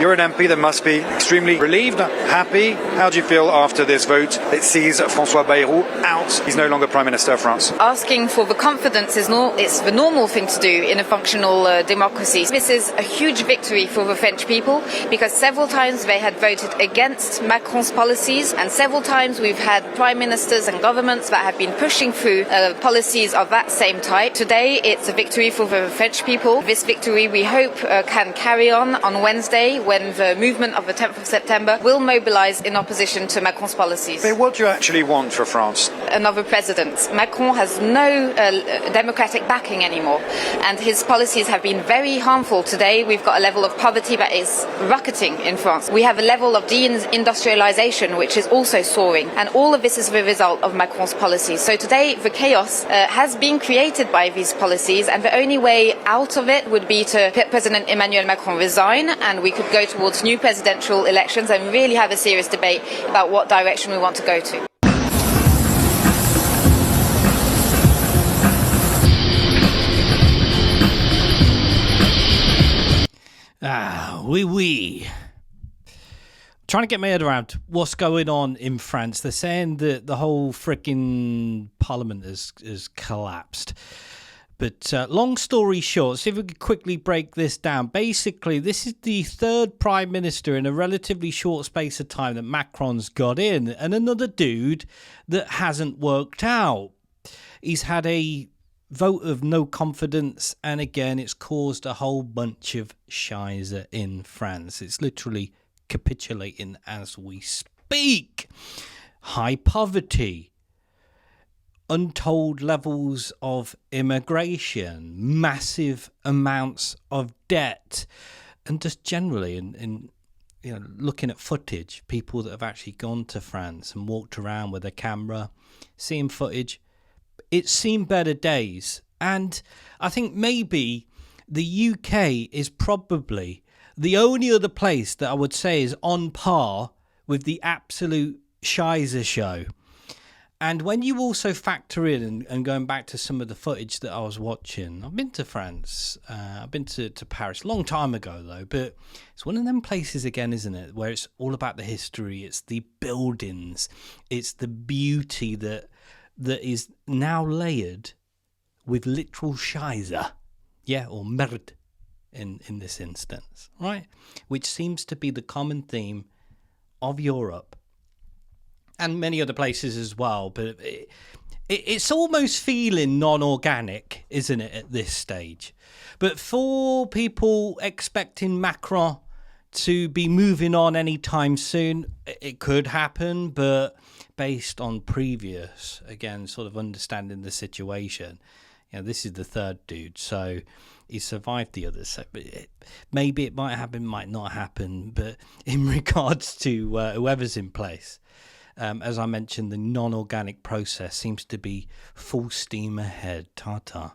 You're an MP that must be extremely relieved, happy. How do you feel after this vote? It sees François Bayrou out. He's no longer Prime Minister of France. Asking for the confidence it's the normal thing to do in a functional democracy. This is a huge victory for the French people because several times they had voted against Macron's policies and several times we've had prime ministers and governments that have been pushing through policies of that same type. Today it's a victory for the French people. This victory we hope can carry on Wednesday when the movement of the 10th of September will mobilise in opposition to Macron's policies. But what do you actually want for France? Another president. Macron has no democratic backing anymore and his policies have been very harmful. Today we've got a level of poverty that is rocketing in France. We have a level of deindustrialisation which is also soaring and all of this is the result of Macron's policies. So today the chaos has been created by these policies and the only way out of it would be to President Emmanuel Macron resign and we could go towards new presidential elections and really have a serious debate about what direction we want to go to. Oui. Trying to get my head around what's going on in France. They're saying that the whole freaking parliament has collapsed. But long story short, see if we could quickly break this down. Basically, this is the third prime minister in a relatively short space of time that Macron's got in, and another dude that hasn't worked out. He's had a vote of no confidence, and again, it's caused a whole bunch of shizer in France. It's literally capitulating as we speak. High poverty. Untold levels of immigration, massive amounts of debt, and just generally, in looking at footage, people that have actually gone to France and walked around with a camera, seeing footage, it's seen better days. And I think maybe the UK is probably the only other place that I would say is on par with the absolute shizer show. And when you also factor in, and going back to some of the footage that I was watching, I've been to France, I've been to Paris, a long time ago though, but it's one of them places again, isn't it, where it's all about the history, it's the buildings, it's the beauty that is now layered with literal shizer, or merde in this instance, right? Which seems to be the common theme of Europe. And many other places as well, but it's almost feeling non-organic, isn't it, at this stage? But for people expecting Macron to be moving on anytime soon, it could happen, but based on previous, again, sort of understanding the situation, this is the third dude, so he survived the others. So maybe it might happen, might not happen, but in regards to whoever's in place, as I mentioned, the non-organic process seems to be full steam ahead. Ta-ta.